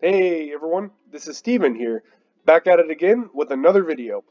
Hey everyone, this is Steven here, back at it again with another video.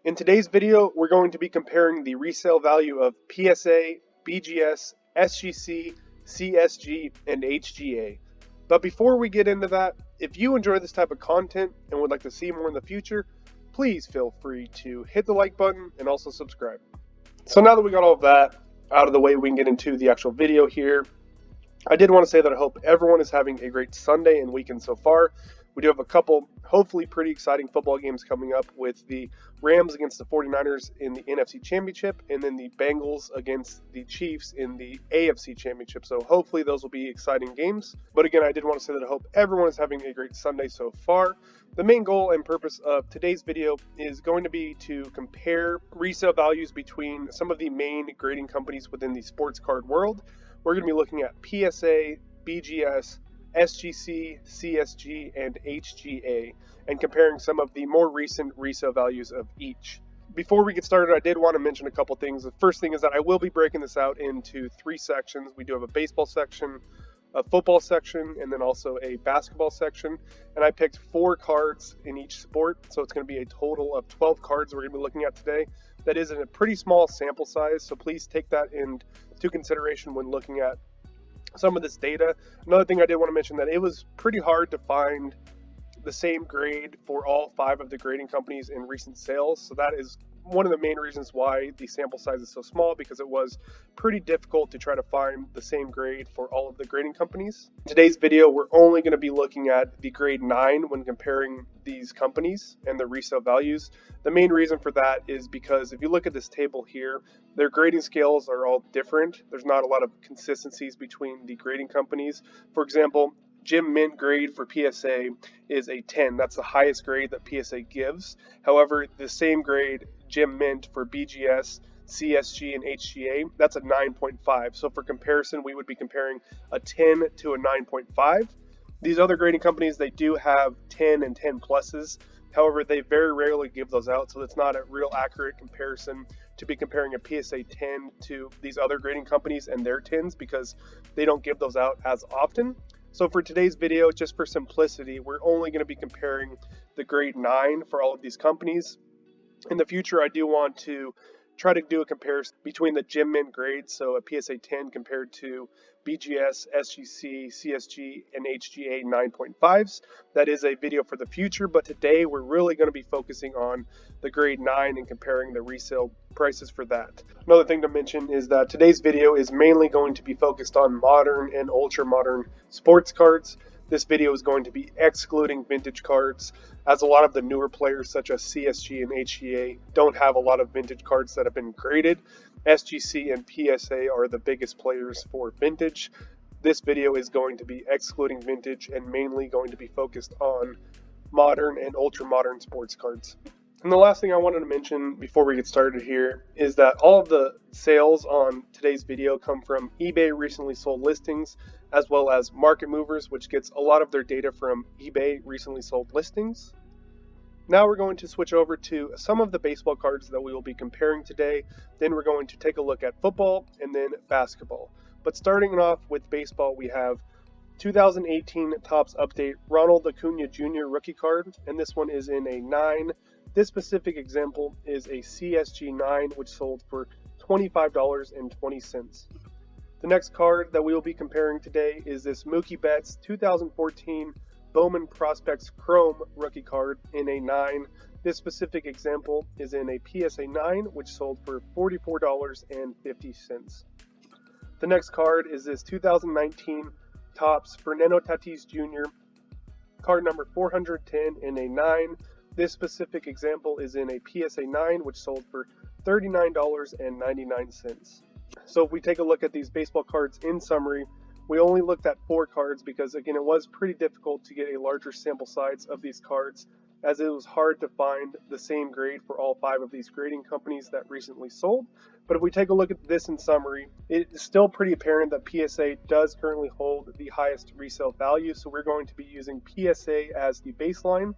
In today's video, we're going to be comparing the resale value of PSA, BGS, SGC, CSG, and HGA. But before we get into that, if you enjoy this type of content and would like to see more in the future, please feel free to hit the like button and also subscribe. So now that we got all of that out of the way, we can get into the actual video here. I did want to say that I hope everyone is having a great Sunday and weekend so far. We do have a couple, hopefully pretty exciting football games coming up with the Rams against the 49ers in the NFC Championship and then the Bengals against the Chiefs in the AFC Championship. So hopefully those will be exciting games. But again, I did want to say that I hope everyone is having a great Sunday so far. The main goal and purpose of today's video is going to be to compare resale values between some of the main grading companies within the sports card world. We're going to be looking at PSA, BGS, SGC, CSG, and HGA, and comparing some of the more recent resale values of each. Before we get started, I did want to mention a couple things. The first thing is that I will be breaking this out into three sections. We do have a baseball section, a football section, and then also a basketball section. And I picked 4 cards in each sport, so it's going to be a total of 12 cards we're going to be looking at today. That is in a pretty small sample size, so please take that into consideration when looking at some of this data. Another thing I did want to mention that it was pretty hard to find the same grade for all 5 of the grading companies in recent sales, so that is one of the main reasons why the sample size is so small, because it was pretty difficult to try to find the same grade for all of the grading companies. In today's video, we're only going to be looking at the grade 9 when comparing these companies and the resale values. The main reason for that is because if you look at this table here, their grading scales are all different. There's not a lot of consistencies between the grading companies. For example, Gem Mint grade for PSA is a 10. That's the highest grade that PSA gives. However, the same grade Gem Mint for BGS, CSG, and HGA, that's a 9.5. So for comparison, we would be comparing a 10 to a 9.5. These other grading companies, they do have 10 and 10 pluses. However, they very rarely give those out, so it's not a real accurate comparison to be comparing a PSA 10 to these other grading companies and their 10s, because they don't give those out as often. So for today's video, just for simplicity, we're only going to be comparing the grade 9 for all of these companies. In the future, I do want to try to do a comparison between the Gem Mint grades, so a PSA 10 compared to BGS, SGC, CSG, and HGA 9.5s. That is a video for the future, but today we're really going to be focusing on the grade 9 and comparing the resale prices for that. Another thing to mention is that today's video is mainly going to be focused on modern and ultra modern sports cards. This video is going to be excluding vintage cards, as a lot of the newer players such as CSG and HGA don't have a lot of vintage cards that have been graded. SGC and PSA are the biggest players for vintage. This video is going to be excluding vintage and mainly going to be focused on modern and ultra modern sports cards. And the last thing I wanted to mention before we get started here is that all of the sales on today's video come from eBay recently sold listings, as well as Market Movers, which gets a lot of their data from eBay recently sold listings. Now we're going to switch over to some of the baseball cards that we will be comparing today. Then we're going to take a look at football and then basketball. But starting off with baseball, we have 2018 Topps Update Ronald Acuna Jr. rookie card, and this one is in a 9. This specific example is a CSG 9, which sold for $25.20. The next card that we will be comparing today is this Mookie Betts 2014 Bowman Prospects Chrome rookie card in a 9. This specific example is in a PSA 9, which sold for $44.50. The next card is this 2019 Topps Fernando Tatis Jr. card number 410 in a 9. This specific example is in a PSA 9, which sold for $39.99. So if we take a look at these baseball cards in summary, we only looked at 4 cards because, again, it was pretty difficult to get a larger sample size of these cards, as it was hard to find the same grade for all 5 of these grading companies that recently sold. But if we take a look at this in summary, it's still pretty apparent that PSA does currently hold the highest resale value, so we're going to be using PSA as the baseline.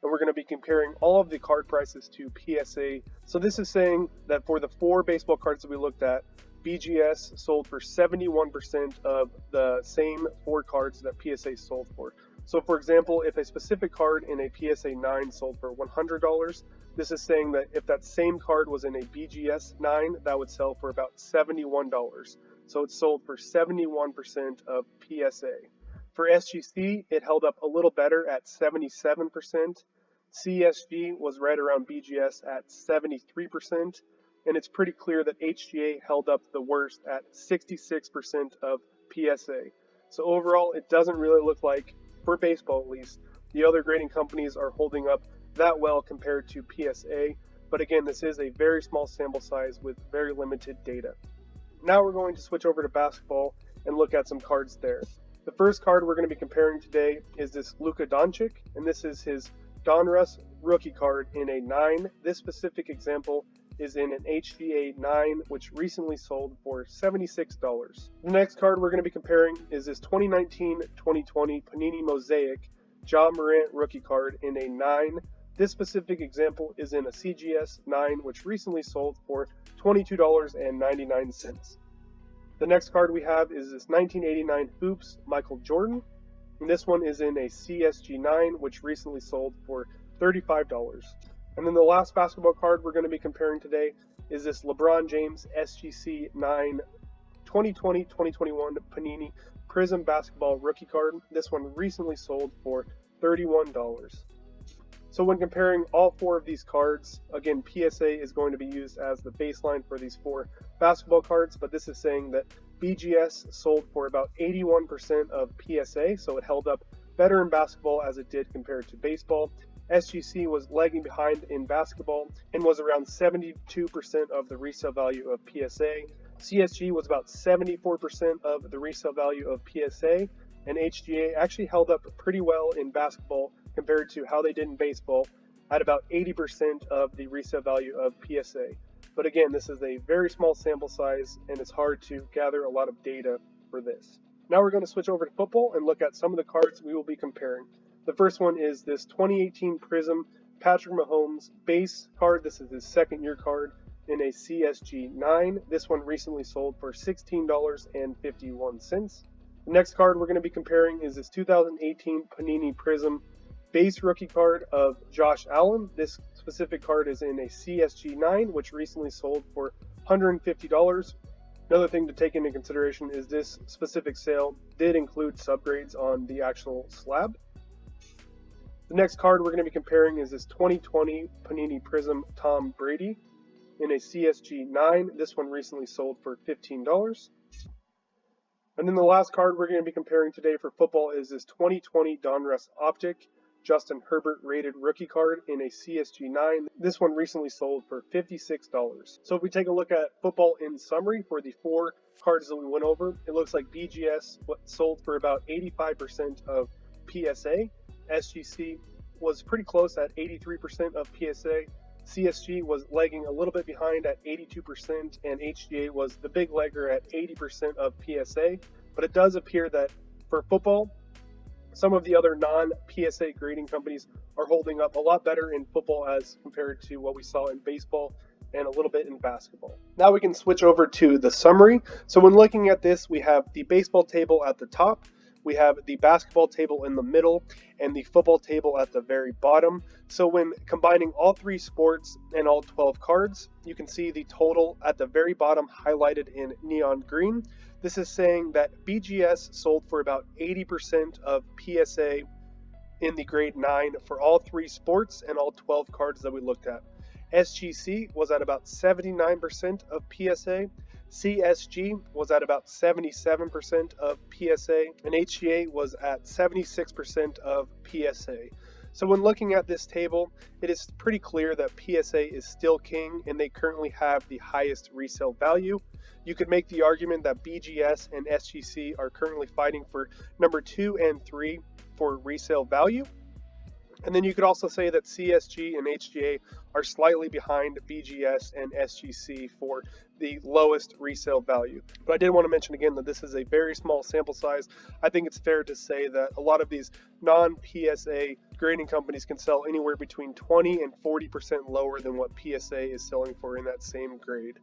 And we're going to be comparing all of the card prices to PSA. So this is saying that for the 4 baseball cards that we looked at, BGS sold for 71% of the same 4 cards that PSA sold for. So for example, if a specific card in a PSA 9 sold for $100, this is saying that if that same card was in a BGS 9, that would sell for about $71. So it sold for 71% of PSA. For SGC, it held up a little better at 77%. CSG was right around BGS at 73%. And it's pretty clear that HGA held up the worst at 66% of PSA. So overall, it doesn't really look like, for baseball at least, the other grading companies are holding up that well compared to PSA. But again, this is a very small sample size with very limited data. Now we're going to switch over to basketball and look at some cards there. The first card we're going to be comparing today is this Luka Doncic, and this is his Donruss rookie card in a 9. This specific example is in an HGA 9, which recently sold for $76. The next card we're going to be comparing is this 2019-2020 Panini Mosaic Ja Morant rookie card in a 9. This specific example is in a CGS 9, which recently sold for $22.99. The next card we have is this 1989 Hoops Michael Jordan, and this one is in a CSG 9, which recently sold for $35. And then the last basketball card we're going to be comparing today is this LeBron James SGC 9 2020-2021 Panini Prizm basketball rookie card. This one recently sold for $31. So when comparing all 4 of these cards, again, PSA is going to be used as the baseline for these 4 basketball cards, but this is saying that BGS sold for about 81% of PSA, so it held up better in basketball as it did compared to baseball. SGC was lagging behind in basketball and was around 72% of the resale value of PSA. CSG was about 74% of the resale value of PSA, and HGA actually held up pretty well in basketball compared to how they did in baseball at about 80% of the resale value of PSA. But again, this is a very small sample size and it's hard to gather a lot of data for this. Now we're going to switch over to football and look at some of the cards we will be comparing. The first one is this 2018 Prizm Patrick Mahomes base card. This is his second year card in a CSG 9. This one recently sold for $16.51. The next card we're going to be comparing is this 2018 Panini Prizm base rookie card of Josh Allen. This specific card is in a CSG 9, which recently sold for $150. Another thing to take into consideration is this specific sale did include subgrades on the actual slab. The next card we're going to be comparing is this 2020 Panini Prizm Tom Brady in a CSG 9. This one recently sold for $15. And then the last card we're going to be comparing today for football is this 2020 Donruss Optic Justin Herbert rated rookie card in a CSG 9. This one recently sold for $56. So if we take a look at football in summary for the 4 cards that we went over, it looks like BGS sold for about 85% of PSA. SGC was pretty close at 83% of PSA. CSG was lagging a little bit behind at 82%, and HGA was the big legger at 80% of PSA. But it does appear that for football, some of the other non-PSA grading companies are holding up a lot better in football as compared to what we saw in baseball and a little bit in basketball. Now we can switch over to the summary. So when looking at this, we have the baseball table at the top, we have the basketball table in the middle, and the football table at the very bottom. So when combining all 3 sports and all 12 cards, you can see the total at the very bottom highlighted in neon green. This is saying that BGS sold for about 80% of PSA in the grade 9 for all 3 sports and all 12 cards that we looked at. SGC was at about 79% of PSA. CSG was at about 77% of PSA, and HGA was at 76% of PSA. So when looking at this table, it is pretty clear that PSA is still king and they currently have the highest resale value. You could make the argument that BGS and SGC are currently fighting for number 2 and 3 for resale value. And then you could also say that CSG and HGA are slightly behind BGS and SGC for the lowest resale value. But I did want to mention again that this is a very small sample size. I think it's fair to say that a lot of these non-PSA grading companies can sell anywhere between 20 and 40% lower than what PSA is selling for in that same grade.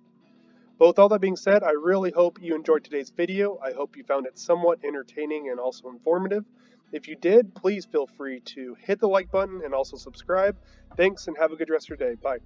But with all that being said, I really hope you enjoyed today's video. I hope you found it somewhat entertaining and also informative. If you did, please feel free to hit the like button and also subscribe. Thanks and have a good rest of your day. Bye.